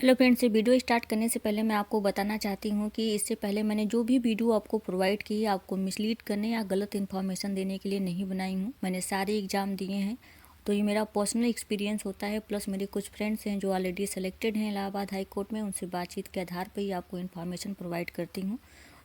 Hello friends, ये video start करने से पहले मैं आपको बताना चाहती हूँ कि इससे पहले मैंने जो भी वीडियो आपको प्रोवाइड की है आपको मिसलीड करने या गलत इन्फॉर्मेशन देने के लिए नहीं बनाई हूँ। मैंने सारे एग्ज़ाम दिए हैं, तो ये मेरा पर्सनल एक्सपीरियंस होता है। प्लस मेरे कुछ फ्रेंड्स हैं जो ऑलरेडी सेलेक्टेड हैं इलाहाबाद हाई कोर्ट में, उनसे बातचीत के आधार पर ही आपको इन्फॉर्मेशन प्रोवाइड करती हूँ।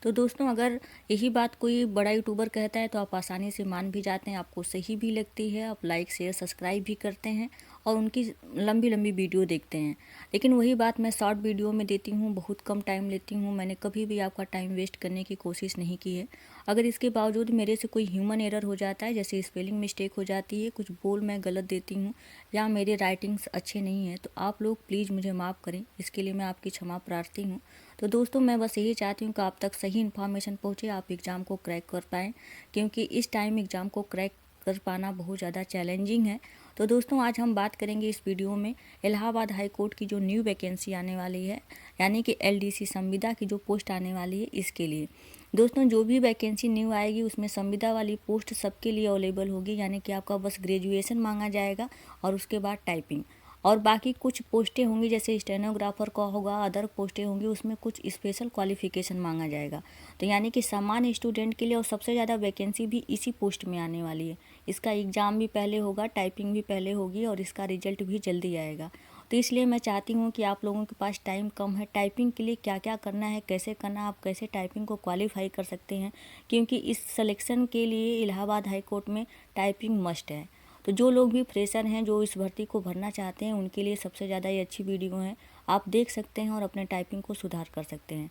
तो दोस्तों, अगर यही बात कोई बड़ा यूट्यूबर कहता है तो आप आसानी से मान भी जाते हैं, आपको सही भी लगती है, आप लाइक शेयर सब्सक्राइब भी करते हैं और उनकी लंबी लंबी वीडियो देखते हैं। लेकिन वही बात मैं शॉर्ट वीडियो में देती हूँ, बहुत कम टाइम लेती हूँ। मैंने कभी भी आपका टाइम वेस्ट करने की कोशिश नहीं की है। अगर इसके बावजूद मेरे से कोई ह्यूमन एरर हो जाता है, जैसे स्पेलिंग मिस्टेक हो जाती है, कुछ बोल मैं गलत देती हूँ या मेरे राइटिंग्स अच्छे नहीं हैं, तो आप लोग प्लीज़ मुझे माफ़ करें। इसके लिए मैं आपकी क्षमा प्रार्थी हूँ। तो दोस्तों, मैं बस यही चाहती हूँ कि आप तक सही इन्फॉर्मेशन पहुँचे, आप एग्ज़ाम को क्रैक कर पाएँ, क्योंकि इस टाइम एग्ज़ाम को क्रैक कर पाना बहुत ज़्यादा चैलेंजिंग है। तो दोस्तों, आज हम बात करेंगे इस वीडियो में इलाहाबाद हाई कोर्ट की जो न्यू वैकेंसी आने वाली है, यानी कि एलडीसी संविदा की जो पोस्ट आने वाली है, इसके लिए। दोस्तों, जो भी वैकेंसी न्यू आएगी उसमें संविदा वाली पोस्ट सबके लिए अवेलेबल होगी, यानी कि आपका बस ग्रेजुएशन मांगा जाएगा और उसके बाद टाइपिंग। और बाकी कुछ पोस्टें होंगी जैसे स्टेनोग्राफर का होगा, अदर पोस्टें होंगी, उसमें कुछ स्पेशल क्वालिफिकेशन मांगा जाएगा। तो यानी कि सामान्य स्टूडेंट के लिए और सबसे ज़्यादा वैकेंसी भी इसी पोस्ट में आने वाली है। इसका एग्ज़ाम भी पहले होगा, टाइपिंग भी पहले होगी और इसका रिजल्ट भी जल्दी आएगा। तो इसलिए मैं चाहती हूँ कि आप लोगों के पास टाइम कम है, टाइपिंग के लिए क्या क्या करना है, कैसे करना है, आप कैसे टाइपिंग को क्वालिफाई कर सकते हैं, क्योंकि इस सिलेक्शन के लिए इलाहाबाद हाई कोर्ट में टाइपिंग मस्ट है। तो जो लोग भी फ्रेशर हैं, जो इस भर्ती को भरना चाहते हैं, उनके लिए सबसे ज़्यादा ये अच्छी वीडियो है। आप देख सकते हैं और अपने टाइपिंग को सुधार कर सकते हैं।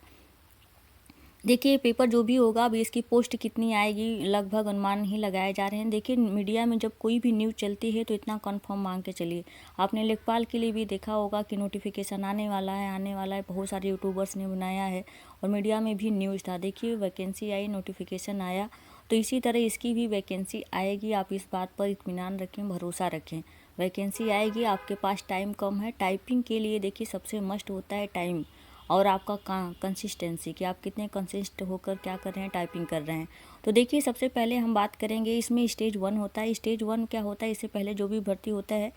देखिए, पेपर जो भी होगा, अब इसकी पोस्ट कितनी आएगी लगभग अनुमान ही लगाए जा रहे हैं। देखिए, मीडिया में जब कोई भी न्यूज़ चलती है तो इतना कंफर्म मांग के चलिए। आपने लेखपाल के लिए भी देखा होगा कि नोटिफिकेशन आने वाला है, आने वाला है, बहुत सारे यूट्यूबर्स ने बनाया है और मीडिया में भी न्यूज़ था। देखिए, वैकेंसी आई, नोटिफिकेशन आया, तो इसी तरह इसकी भी वैकेंसी आएगी। आप इस बात पर इत्मीनान रखें, भरोसा रखें, वैकेंसी आएगी। आपके पास टाइम कम है। टाइपिंग के लिए देखिए सबसे मस्ट होता है टाइम और आपका कंसिस्टेंसी, कि आप कितने कंसिस्ट होकर क्या कर रहे हैं, टाइपिंग कर रहे हैं। तो देखिए, सबसे पहले हम बात करेंगे, इसमें स्टेज 1 होता है। स्टेज 1 क्या होता है, इससे पहले जो भी भर्ती होता है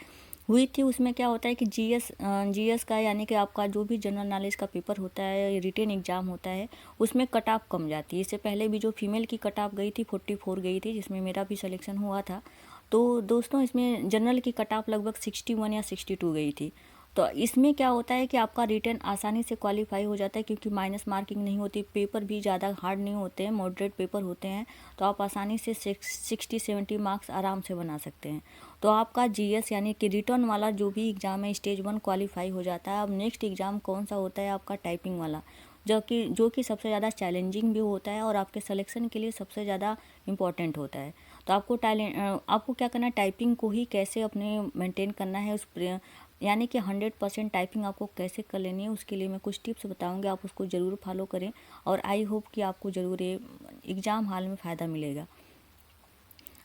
हुई थी, उसमें क्या होता है कि जीएस का, यानी कि आपका जो भी जनरल नॉलेज का पेपर होता है, रिटेन एग्जाम होता है, उसमें कट ऑफ कम जाती है। इससे पहले भी जो फीमेल की कट ऑफ गई थी 44 गई थी, जिसमें मेरा भी सिलेक्शन हुआ था। तो दोस्तों, इसमें जनरल की कट ऑफ लगभग 61 या 62 गई थी। तो इसमें क्या होता है कि आपका रिटर्न आसानी से क्वालिफाई हो जाता है, क्योंकि माइनस मार्किंग नहीं होती, पेपर भी ज़्यादा हार्ड नहीं होते हैं, मॉडरेट पेपर होते हैं। तो आप आसानी से 60-70 मार्क्स आराम से बना सकते हैं। तो आपका जीएस यानी कि रिटर्न वाला जो भी एग्ज़ाम है, स्टेज 1 क्वालिफाई हो जाता है। अब नेक्स्ट एग्ज़ाम कौन सा होता है, आपका टाइपिंग वाला, जो कि सबसे ज़्यादा चैलेंजिंग भी होता है और आपके सिलेक्शन के लिए सबसे ज़्यादा इम्पॉर्टेंट होता है। तो आपको क्या करना है, टाइपिंग को ही कैसे अपने मेंटेन करना है, यानी कि 100% टाइपिंग आपको कैसे कर लेनी है, उसके लिए मैं कुछ टिप्स बताऊंगी, आप उसको ज़रूर फॉलो करें और आई होप कि आपको ज़रूर ये एग्ज़ाम हाल में फ़ायदा मिलेगा।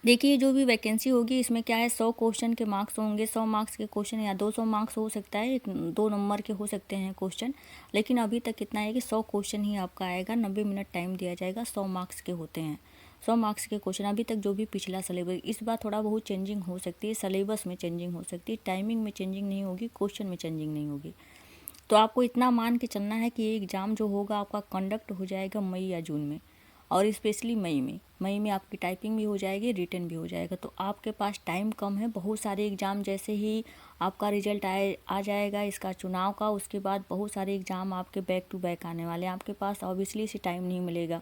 देखिए, जो भी वैकेंसी होगी इसमें क्या है, 100 क्वेश्चन के मार्क्स होंगे। 100 मार्क्स के क्वेश्चन या 200 मार्क्स हो सकता है, 2 नंबर के हो सकते हैं क्वेश्चन, लेकिन अभी तक कितना है कि 100 क्वेश्चन ही आपका आएगा। 90 मिनट टाइम दिया जाएगा, 100 मार्क्स के होते हैं। 100 मार्क्स के क्वेश्चन, अभी तक जो भी पिछला सिलेबस, इस बार थोड़ा बहुत चेंजिंग हो सकती है, सिलेबस में चेंजिंग हो सकती है, टाइमिंग में चेंजिंग नहीं होगी, क्वेश्चन में चेंजिंग नहीं होगी। तो आपको इतना मान के चलना है कि ये एग्ज़ाम जो होगा आपका कंडक्ट हो जाएगा मई या जून में, और स्पेशली मई में आपकी टाइपिंग भी हो जाएगी, रिटन भी हो जाएगा। तो आपके पास टाइम कम है। बहुत सारे एग्ज़ाम, जैसे ही आपका रिजल्ट आ जाएगा इसका चुनाव का, उसके बाद बहुत सारे एग्ज़ाम आपके बैक टू बैक आने वाले हैं। आपके पास ऑब्वियसली से टाइम नहीं मिलेगा।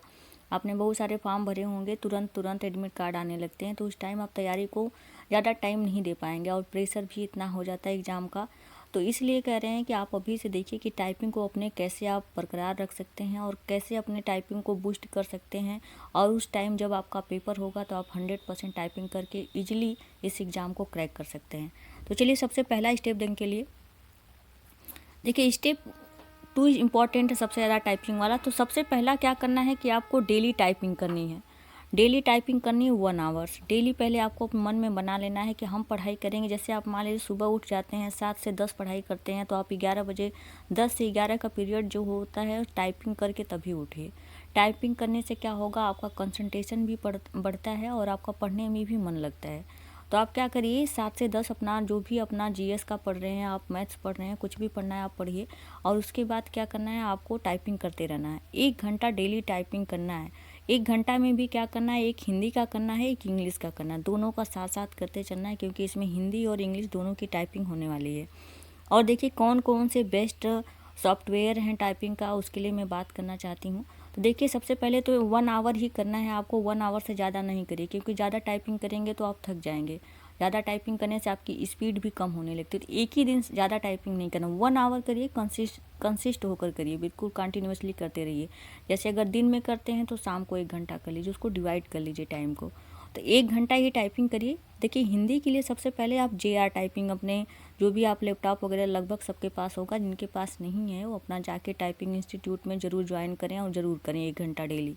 आपने बहुत सारे फॉर्म भरे होंगे, तुरंत एडमिट कार्ड आने लगते हैं, तो उस टाइम आप तैयारी को ज़्यादा टाइम नहीं दे पाएंगे और प्रेशर भी इतना हो जाता है एग्ज़ाम का। तो इसलिए कह रहे हैं कि आप अभी से देखिए कि टाइपिंग को अपने कैसे आप बरकरार रख सकते हैं और कैसे अपने टाइपिंग को बूस्ट कर सकते हैं, और उस टाइम जब आपका पेपर होगा तो आप 100% टाइपिंग करके इजीली इस एग्ज़ाम को क्रैक कर सकते हैं। तो चलिए, सबसे पहला स्टेप देने के लिए देखिए, स्टेप 2 इम्पॉर्टेंट है, सबसे ज़्यादा टाइपिंग वाला। तो सबसे पहला क्या करना है कि आपको डेली टाइपिंग करनी है। डेली टाइपिंग करनी है 1 आवर्स डेली। पहले आपको मन में बना लेना है कि हम पढ़ाई करेंगे। जैसे आप मान लीजिए सुबह उठ जाते हैं, 7 से 10 पढ़ाई करते हैं, तो आप 11 बजे, 10 से 11 का पीरियड जो होता है टाइपिंग करके तभी उठिए। टाइपिंग करने से क्या होगा, आपका कंसंट्रेशन भी बढ़ता है और आपका पढ़ने में भी मन लगता है। तो आप क्या करिए 7 से 10 अपना जो भी अपना जीएस का पढ़ रहे हैं, आप मैथ्स पढ़ रहे हैं, कुछ भी पढ़ना है आप पढ़िए। और उसके बाद क्या करना है, आपको टाइपिंग करते रहना है। 1 घंटा डेली टाइपिंग करना है। 1 घंटा में भी क्या करना है, एक हिंदी का करना है, एक इंग्लिश का करना है, दोनों का साथ साथ करते चलना है, क्योंकि इसमें हिंदी और इंग्लिश दोनों की टाइपिंग होने वाली है। और देखिए कौन कौन से बेस्ट सॉफ्टवेयर हैं टाइपिंग का, उसके लिए मैं बात करना चाहती हूँ। तो देखिए सबसे पहले तो 1 आवर ही करना है आपको, 1 आवर से ज़्यादा नहीं करिए, क्योंकि ज़्यादा टाइपिंग करेंगे तो आप थक जाएंगे। ज़्यादा टाइपिंग करने से आपकी स्पीड भी कम होने लगती है। तो एक ही दिन ज़्यादा टाइपिंग नहीं करना, 1 आवर करिए, कंसिस्ट होकर करिए, बिल्कुल कंटिन्यूसली करते रहिए। जैसे अगर दिन में करते हैं तो शाम को 1 घंटा कर लीजिए, उसको डिवाइड कर लीजिए टाइम को। तो 1 घंटा ही टाइपिंग करिए। देखिए हिंदी के लिए सबसे पहले आप JR टाइपिंग अपने जो भी आप लैपटॉप वगैरह लगभग सबके पास होगा, जिनके पास नहीं है वो अपना जाके टाइपिंग इंस्टीट्यूट में ज़रूर ज्वाइन करें और ज़रूर करें 1 घंटा डेली।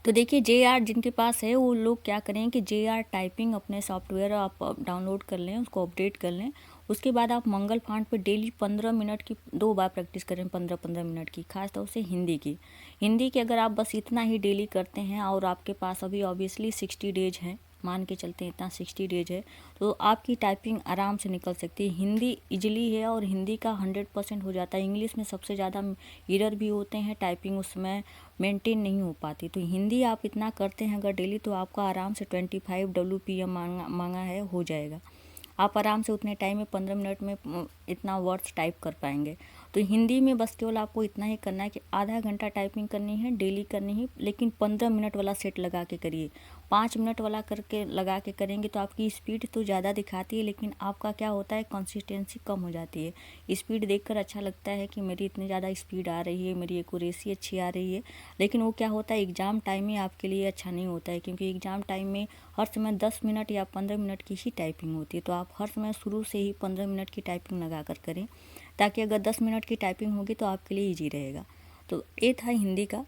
तो देखिए JR जिनके पास है वो लोग क्या करें कि JR टाइपिंग अपने सॉफ्टवेयर आप डाउनलोड कर लें, उसको अपडेट कर लें। उसके बाद आप मंगल फांट पे डेली 15 मिनट की 2 बार प्रैक्टिस करें, 15-15 मिनट की, खास तौर से हिंदी की। हिंदी की अगर आप बस इतना ही डेली करते हैं और आपके पास अभी ऑब्वियसली 60 डेज हैं, मान के चलते हैं इतना 60 डेज है, तो आपकी टाइपिंग आराम से निकल सकती है। हिंदी इजली है और हिंदी का 100% हो जाता है। इंग्लिश में सबसे ज़्यादा एरर भी होते हैं, टाइपिंग उसमें मेंटेन नहीं हो पाती। तो हिंदी आप इतना करते हैं अगर डेली, तो आपका आराम से 25 WPM मांगा है हो जाएगा। आप आराम से उतने टाइम में 15 मिनट में इतना वर्ड्स टाइप कर पाएंगे। तो हिंदी में बस केवल आपको इतना ही करना है कि आधा घंटा टाइपिंग करनी है, डेली करनी है, लेकिन 15 मिनट वाला सेट लगा के करिए। 5 मिनट वाला करके लगा के करेंगे तो आपकी स्पीड तो ज़्यादा दिखाती है, लेकिन आपका क्या होता है, कंसिस्टेंसी कम हो जाती है। स्पीड देखकर अच्छा लगता है कि मेरी इतनी ज़्यादा स्पीड आ रही है, मेरी एक्यूरेसी अच्छी आ रही है, लेकिन वो क्या होता है एग्ज़ाम टाइम में आपके लिए अच्छा नहीं होता है, क्योंकि एग्ज़ाम टाइम में हर समय 10 मिनट या 15 मिनट की ही टाइपिंग होती है। तो आप हर समय शुरू से ही 15 मिनट की टाइपिंग लगा कर करें, ताकि अगर 10 मिनट की टाइपिंग होगी तो आपके लिए ईजी रहेगा। तो ये था हिंदी का।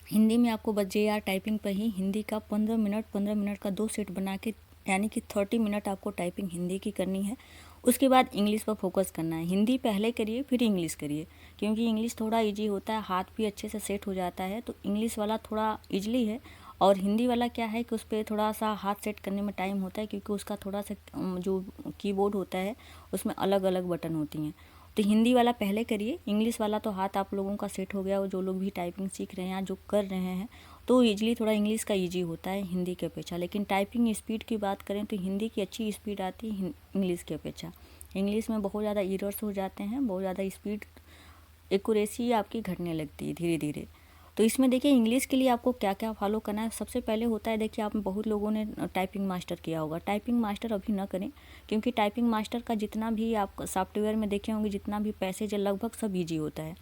हिंदी में आपको बस JR टाइपिंग पर ही हिंदी का 15 मिनट का 2 सेट बना के, यानी कि 30 मिनट आपको टाइपिंग हिंदी की करनी है। उसके बाद इंग्लिश पर फोकस करना है। हिंदी पहले करिए फिर इंग्लिश करिए, क्योंकि इंग्लिश थोड़ा इजी होता है, हाथ भी अच्छे से सेट हो जाता है। तो इंग्लिश वाला थोड़ा इजली है, और हिंदी वाला क्या है कि उस पर थोड़ा सा हाथ सेट करने में टाइम होता है, क्योंकि उसका थोड़ा सा जो कीबोर्ड होता है उसमें अलग अलग बटन होती हैं। तो हिंदी वाला पहले करिए, इंग्लिश वाला तो हाथ आप लोगों का सेट हो गया, और जो लोग भी टाइपिंग सीख रहे हैं या जो कर रहे हैं तो ईजिली थोड़ा इंग्लिश का ईजी होता है हिंदी के अपेक्षा। लेकिन टाइपिंग स्पीड की बात करें तो हिंदी की अच्छी स्पीड आती है इंग्लिश की अपेक्षा। इंग्लिश में बहुत ज़्यादा एरर्स हो जाते हैं, बहुत ज़्यादा स्पीड एक्यूरेसी आपकी घटने लगती है धीरे धीरे। तो इसमें देखिए इंग्लिश के लिए आपको क्या क्या फॉलो करना है। सबसे पहले होता है, देखिए आप बहुत लोगों ने टाइपिंग मास्टर किया होगा। टाइपिंग मास्टर अभी ना करें, क्योंकि टाइपिंग मास्टर का जितना भी आप सॉफ्टवेयर में देखे होंगे, जितना भी पैसेज है लगभग सब ईजी होता है।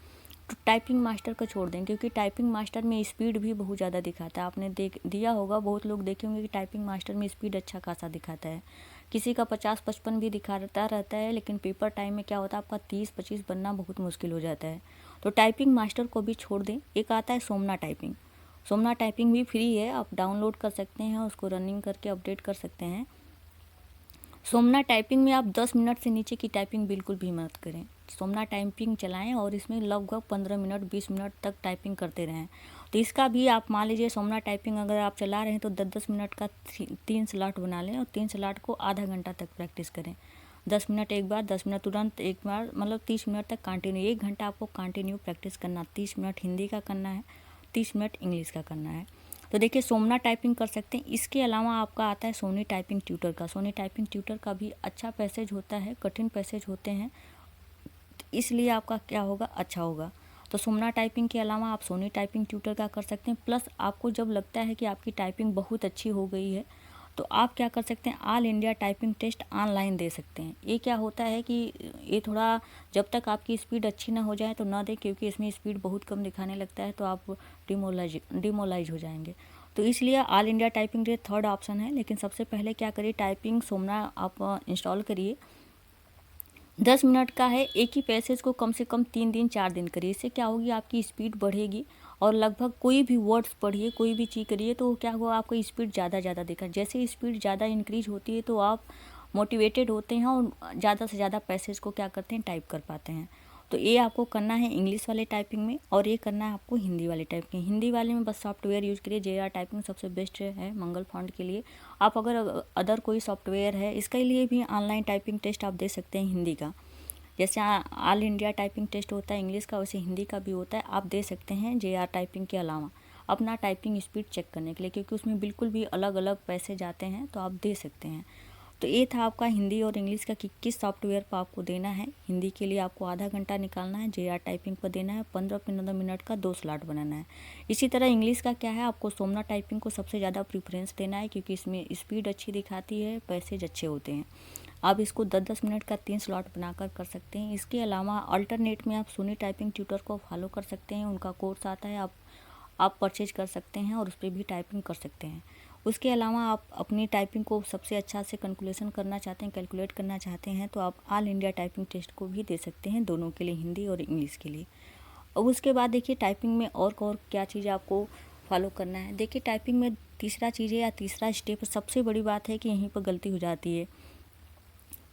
तो टाइपिंग मास्टर को छोड़ दें, क्योंकि टाइपिंग मास्टर में स्पीड भी बहुत ज़्यादा दिखाता है। आपने दिया होगा, बहुत लोग देखे होंगे कि टाइपिंग मास्टर में स्पीड अच्छा खासा दिखाता है। किसी का 50-55 भी दिखाता रहता है, लेकिन पेपर टाइम में क्या होता है, आपका 30-25 बनना बहुत मुश्किल हो जाता है। तो टाइपिंग मास्टर को भी छोड़ दें। एक आता है सोमना टाइपिंग। सोमना टाइपिंग भी फ्री है, आप डाउनलोड कर सकते हैं, उसको रनिंग करके अपडेट कर सकते हैं। सोमना टाइपिंग में आप 10 मिनट से नीचे की टाइपिंग बिल्कुल भी मत करें। सोमना टाइपिंग चलाएं और इसमें लगभग 15 मिनट 20 मिनट तक टाइपिंग करते रहें। तो इसका भी आप मान लीजिए सोमना टाइपिंग अगर आप चला रहे हैं तो 10-10 मिनट का 3 स्लॉट बना लें, और 3 स्लॉट को आधा घंटा तक प्रैक्टिस करें। 10 मिनट एक बार, 10 मिनट तुरंत एक बार, मतलब 30 मिनट तक कंटिन्यू, 1 घंटा आपको कंटिन्यू प्रैक्टिस करना। 30 मिनट हिंदी का करना है, 30 मिनट इंग्लिश का करना है। तो देखिए सोमना टाइपिंग कर सकते हैं। इसके अलावा आपका आता है सोनी टाइपिंग ट्यूटर का। सोनी टाइपिंग ट्यूटर का भी अच्छा पैसेज होता है, कठिन पैसेज होते हैं, इसलिए आपका क्या होगा, अच्छा होगा। तो सोमना टाइपिंग के अलावा आप सोनी टाइपिंग ट्यूटर का कर सकते हैं। प्लस आपको जब लगता है कि आपकी टाइपिंग बहुत अच्छी हो गई है, तो आप क्या कर सकते हैं, all India typing test online दे सकते हैं। ये क्या होता है कि ये थोड़ा, जब तक आपकी स्पीड अच्छी ना हो जाए तो ना दें, क्योंकि इसमें स्पीड बहुत कम दिखाने लगता है, तो आप डिमोलाइज हो जाएंगे। तो इसलिए all India typing test third option है। लेकिन सबसे पहले क्या करिए, टाइपिंग सोमना आप इंस्टॉल करिए। 10 मिनट का है, एक ही पैसेज को कम से कम 3 दिन 4 दिन करिए। इससे क्या होगी, आपकी स्पीड बढ़ेगी, और लगभग कोई भी वर्ड्स पढ़िए, कोई भी चीज़ करिए, तो क्या होगा, आपका स्पीड ज़्यादा दिखा। जैसे स्पीड ज़्यादा इंक्रीज होती है तो आप मोटिवेटेड होते हैं और ज़्यादा से ज़्यादा पैसेज को क्या करते हैं, टाइप कर पाते हैं। तो ये आपको करना है इंग्लिश वाले टाइपिंग में, और ये करना है आपको हिंदी वाले टाइपिंग। हिंदी वाले में बस सॉफ्टवेयर यूज़ करिए, JR टाइपिंग सबसे बेस्ट है मंगल फॉन्ट के लिए। आप अगर अदर कोई सॉफ्टवेयर है इसके लिए भी ऑनलाइन टाइपिंग टेस्ट आप दे सकते हैं हिंदी का। जैसे ऑल इंडिया टाइपिंग टेस्ट होता है इंग्लिश का, वैसे हिंदी का भी होता है, आप दे सकते हैं JR टाइपिंग के अलावा अपना टाइपिंग स्पीड चेक करने के लिए, क्योंकि उसमें बिल्कुल भी अलग अलग पैसे जाते हैं, तो आप दे सकते हैं। तो ये था आपका हिंदी और इंग्लिश का कि किस सॉफ्टवेयर पर आपको देना है। हिंदी के लिए आपको आधा घंटा निकालना है, JR टाइपिंग पर देना है, 15-15 मिनट का 2 स्लॉट बनाना है। इसी तरह इंग्लिश का क्या है, आपको सोमना टाइपिंग को सबसे ज़्यादा प्रीफरेंस देना है, क्योंकि इसमें स्पीड अच्छी दिखाती है, पैसेज अच्छे होते हैं। आप इसको 10-10 मिनट का 3 स्लॉट बनाकर कर सकते हैं। इसके अलावा अल्टरनेट में आप सोनी टाइपिंग ट्यूटर को फॉलो कर सकते हैं, उनका कोर्स आता है, आप परचेज कर सकते हैं और उस पर भी टाइपिंग कर सकते हैं। उसके अलावा आप अपनी टाइपिंग को सबसे अच्छा से कैलकुलेट करना चाहते हैं, तो आप ऑल इंडिया टाइपिंग टेस्ट को भी दे सकते हैं, दोनों के लिए, हिंदी और इंग्लिश के लिए। और उसके बाद देखिए टाइपिंग में और क्या चीज़ आपको फॉलो करना है। देखिए टाइपिंग में तीसरा चीज़ है या तीसरा स्टेप, सबसे बड़ी बात है कि यहीं पर गलती हो जाती है।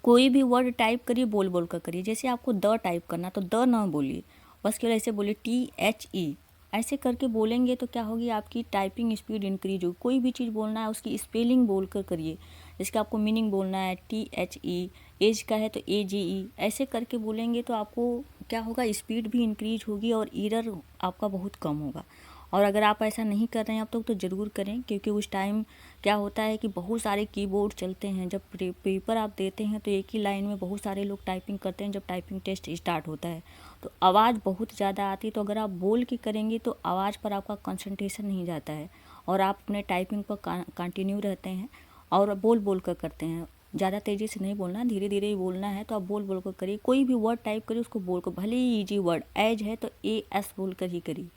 कोई भी वर्ड टाइप करिए, बोल बोल कर करिए। जैसे आपको द टाइप करना, तो द ना बोलिए, बस केवल ऐसे बोलिए THE, ऐसे करके बोलेंगे तो क्या होगी, आपकी टाइपिंग स्पीड इंक्रीज होगी। कोई भी चीज़ बोलना है उसकी स्पेलिंग बोल कर करिए। जिसका आपको मीनिंग बोलना है THE, एज का है तो AGE, ऐसे करके बोलेंगे तो आपको क्या होगा, स्पीड भी इंक्रीज होगी और एरर आपका बहुत कम होगा। और अगर आप ऐसा नहीं कर रहे हैं अब तक तो ज़रूर करें, क्योंकि उस टाइम क्या होता है कि बहुत सारे कीबोर्ड चलते हैं। जब पेपर आप देते हैं तो एक ही लाइन में बहुत सारे लोग टाइपिंग करते हैं। जब टाइपिंग टेस्ट स्टार्ट होता है तो आवाज़ बहुत ज़्यादा आती है, तो अगर आप बोल के करेंगे तो आवाज़ पर आपका कंसंट्रेशन नहीं जाता है और आप अपने टाइपिंग पर कंटिन्यू रहते हैं और बोल बोल कर करते हैं। ज़्यादा तेज़ी से नहीं बोलना, धीरे धीरे ही बोलना है, तो आप बोल बोल कर करिए। कोई भी वर्ड टाइप करिए उसको बोल कर, भले ही ईजी वर्ड एज है तो AS बोल कर ही करिए।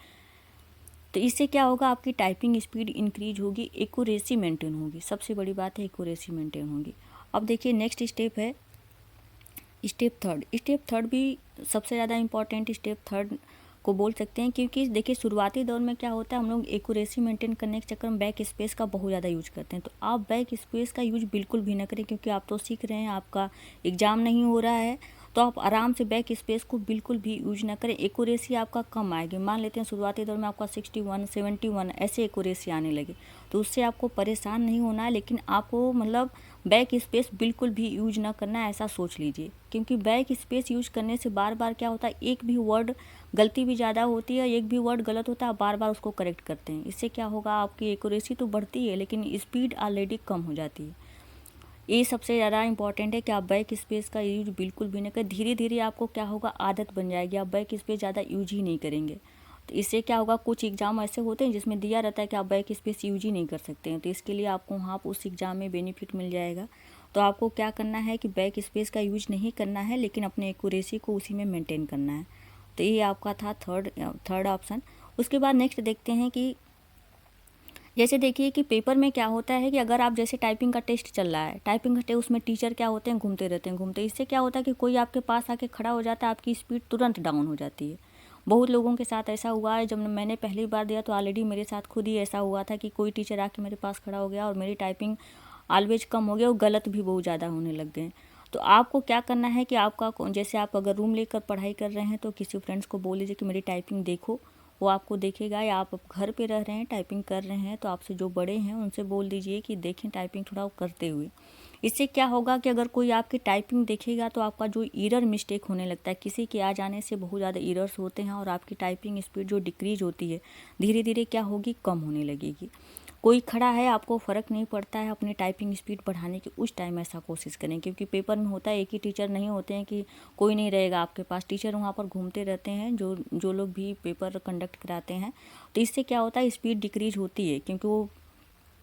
तो इससे क्या होगा, आपकी टाइपिंग स्पीड इंक्रीज होगी, एक्यूरेसी मेंटेन होगी। सबसे बड़ी बात है एक्यूरेसी मेंटेन होगी। अब देखिए नेक्स्ट स्टेप है स्टेप थर्ड। स्टेप थर्ड भी सबसे ज़्यादा इंपॉर्टेंट स्टेप थर्ड को बोल सकते हैं, क्योंकि देखिए शुरुआती दौर में क्या होता है, हम लोग एक्यूरेसी मेंटेन करने के चक्कर में बैक स्पेस का बहुत ज़्यादा यूज करते हैं। तो आप बैक स्पेस का यूज बिल्कुल भी ना करें, क्योंकि आप तो सीख रहे हैं, आपका एग्ज़ाम नहीं हो रहा है, तो आप आराम से बैक स्पेस को बिल्कुल भी यूज ना करें। एक्यूरेसी आपका कम आएगी। मान लेते हैं शुरुआती दौर में आपका 61, 71 ऐसे एक्यूरेसी आने लगे, तो उससे आपको परेशान नहीं होना है, लेकिन आपको मतलब बैक स्पेस बिल्कुल भी यूज ना करना है, ऐसा सोच लीजिए। क्योंकि बैक स्पेस यूज करने से बार बार क्या होता है, एक भी वर्ड गलती भी ज़्यादा होती है, एक भी वर्ड गलत होता है, आप बार बार उसको करेक्ट करते हैं। इससे क्या होगा, आपकी एक्यूरेसी तो बढ़ती है लेकिन स्पीड ऑलरेडी कम हो जाती है। ये सबसे ज़्यादा इंपॉर्टेंट है कि आप बैक स्पेस का यूज बिल्कुल भी नहीं करें। धीरे धीरे आपको क्या होगा, आदत बन जाएगी, आप बैक स्पेस ज़्यादा यूज ही नहीं करेंगे। तो इससे क्या होगा, कुछ एग्ज़ाम ऐसे होते हैं जिसमें दिया रहता है कि आप बैक स्पेस यूज ही नहीं कर सकते हैं, तो इसके लिए आपको वहाँ पर उस एग्ज़ाम में बेनिफिट मिल जाएगा। तो आपको क्या करना है कि बैक स्पेस का यूज नहीं करना है, लेकिन अपने एक्यूरेसी को उसी में मेंटेन करना है। तो ये आपका था थर्ड ऑप्शन। उसके बाद नेक्स्ट देखते हैं कि जैसे देखिए कि पेपर में क्या होता है कि अगर आप जैसे टाइपिंग का टेस्ट चल रहा है, टाइपिंग का टेस्ट, उसमें टीचर क्या होते हैं, घूमते रहते हैं घूमते। इससे क्या होता है कि कोई आपके पास आके खड़ा हो जाता है, आपकी स्पीड तुरंत डाउन हो जाती है। बहुत लोगों के साथ ऐसा हुआ है। जब मैंने पहली बार दिया तो ऑलरेडी मेरे साथ खुद ही ऐसा हुआ था कि कोई टीचर आके मेरे पास खड़ा हो गया और मेरी टाइपिंग ऑलवेज कम हो गया और गलत भी बहुत ज़्यादा होने लग गए। तो आपको क्या करना है कि आपका जैसे आप अगर रूम लेकर पढ़ाई कर रहे हैं तो किसी फ्रेंड्स को बोल लीजिए कि मेरी टाइपिंग देखो, वो आपको देखेगा। या आप घर पे रह रहे हैं, टाइपिंग कर रहे हैं, तो आपसे जो बड़े हैं उनसे बोल दीजिए कि देखें टाइपिंग थोड़ा करते हुए। इससे क्या होगा कि अगर कोई आपकी टाइपिंग देखेगा तो आपका जो एरर मिस्टेक होने लगता है, किसी के आ जाने से बहुत ज़्यादा एरर्स होते हैं और आपकी टाइपिंग स्पीड जो डिक्रीज होती है धीरे धीरे क्या होगी, कम होने लगेगी। कोई खड़ा है, आपको फ़र्क नहीं पड़ता है अपनी टाइपिंग स्पीड बढ़ाने की, उस टाइम ऐसा कोशिश करें। क्योंकि पेपर में होता है एक ही टीचर नहीं होते हैं कि कोई नहीं रहेगा आपके पास, टीचर वहाँ पर घूमते रहते हैं, जो लोग भी पेपर कंडक्ट कराते हैं। तो इससे क्या होता है, स्पीड डिक्रीज होती है, क्योंकि वो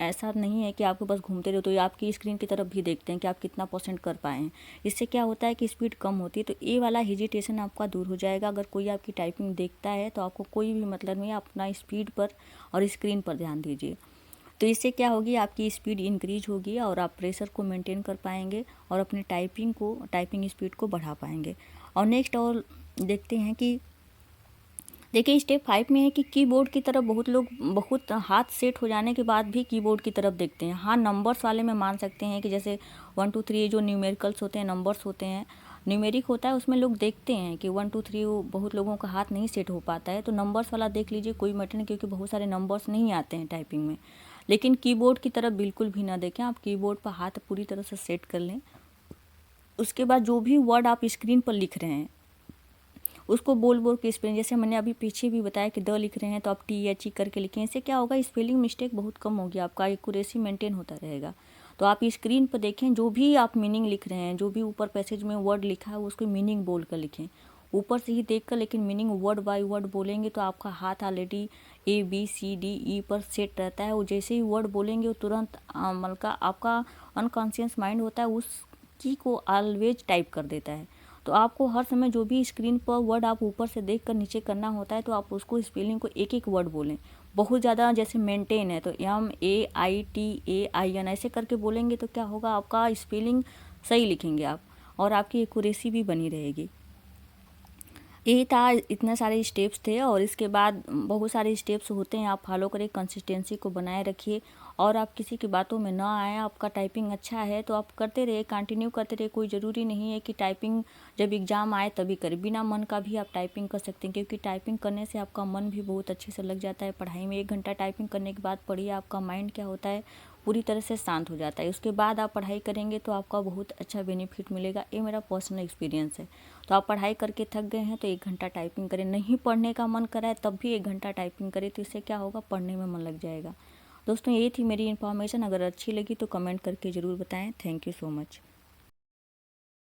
ऐसा नहीं है कि आपके पास घूमते रहो, तो ये आपकी स्क्रीन की तरफ भी देखते हैं कि आप कितना % कर पाए हैं। इससे क्या होता है कि स्पीड कम होती है। तो ये वाला हेजिटेशन आपका दूर हो जाएगा। अगर कोई आपकी टाइपिंग देखता है तो आपको कोई भी मतलब नहीं, अपना स्पीड पर और स्क्रीन पर ध्यान दीजिए। तो इससे क्या होगी, आपकी स्पीड इंक्रीज होगी और आप प्रेशर को मेंटेन कर पाएंगे और अपने टाइपिंग स्पीड को बढ़ा पाएंगे। और नेक्स्ट और देखते हैं कि देखिए स्टेप 5 में है कि कीबोर्ड की तरफ बहुत लोग बहुत हाथ सेट हो जाने के बाद भी कीबोर्ड की तरफ देखते हैं। हाँ, नंबर्स वाले में मान सकते हैं कि जैसे 1 2 3 जो न्यूमेरिकल्स होते हैं, नंबर्स होते हैं, न्यूमेरिक होता है उसमें लोग देखते हैं कि 1 2 3, बहुत लोगों का हाथ नहीं सेट हो पाता है, तो नंबर्स वाला देख लीजिए, कोई मैटर नहीं, क्योंकि बहुत सारे नंबर्स नहीं आते हैं टाइपिंग में। लेकिन कीबोर्ड की तरफ बिल्कुल भी ना देखें, आप कीबोर्ड पर हाथ पूरी तरह से सेट कर लें। उसके बाद जो भी वर्ड आप स्क्रीन पर लिख रहे हैं उसको बोल बोल के स्पेलिंग, जैसे मैंने अभी पीछे भी बताया कि द लिख रहे हैं तो आप THE करके लिखें। इससे क्या होगा, स्पेलिंग मिस्टेक बहुत कम होगी, आपका एक्यूरेसी मेंटेन होता रहेगा। तो आप स्क्रीन पर देखें, जो भी आप मीनिंग लिख रहे हैं, जो भी ऊपर पैसेज में वर्ड लिखा है उसको मीनिंग बोल कर लिखें, ऊपर से ही देख कर, लेकिन मीनिंग वर्ड बाय वर्ड बोलेंगे तो आपका हाथ ऑलरेडी ABCDE पर सेट रहता है। वो जैसे ही वर्ड बोलेंगे वो तुरंत मतलब का आपका अनकॉन्शियस माइंड होता है उस की को ऑलवेज टाइप कर देता है। तो आपको हर समय जो भी स्क्रीन पर वर्ड आप ऊपर से देख कर नीचे करना होता है, तो आप उसको स्पेलिंग को एक एक वर्ड बोलें। बहुत ज़्यादा जैसे मेंटेन है तो MAITAIN ऐसे करके बोलेंगे तो क्या होगा, आपका स्पेलिंग सही लिखेंगे आप और आपकी एक्यूरेसी भी बनी रहेगी। यही था, इतने सारे स्टेप्स थे और इसके बाद बहुत सारे स्टेप्स होते हैं, आप फॉलो करें, कंसिस्टेंसी को बनाए रखिए और आप किसी की बातों में ना आए। आपका टाइपिंग अच्छा है तो आप करते रहिए, कंटिन्यू करते रहिए। कोई ज़रूरी नहीं है कि टाइपिंग जब एग्ज़ाम आए तभी करें, बिना मन का भी आप टाइपिंग कर सकते हैं, क्योंकि टाइपिंग करने से आपका मन भी बहुत अच्छे से लग जाता है पढ़ाई में। 1 घंटा टाइपिंग करने के बाद पढ़िए, आपका माइंड क्या होता है, पूरी तरह से शांत हो जाता है। उसके बाद आप पढ़ाई करेंगे तो आपका बहुत अच्छा बेनिफिट मिलेगा, ये मेरा पर्सनल एक्सपीरियंस है। तो आप पढ़ाई करके थक गए हैं तो 1 घंटा टाइपिंग करें, नहीं पढ़ने का मन करा है तब भी 1 घंटा टाइपिंग करें, तो इससे क्या होगा, पढ़ने में मन लग जाएगा। दोस्तों, ये थी मेरी इन्फॉर्मेशन, अगर अच्छी लगी तो कमेंट करके ज़रूर बताएं। Thank you so much.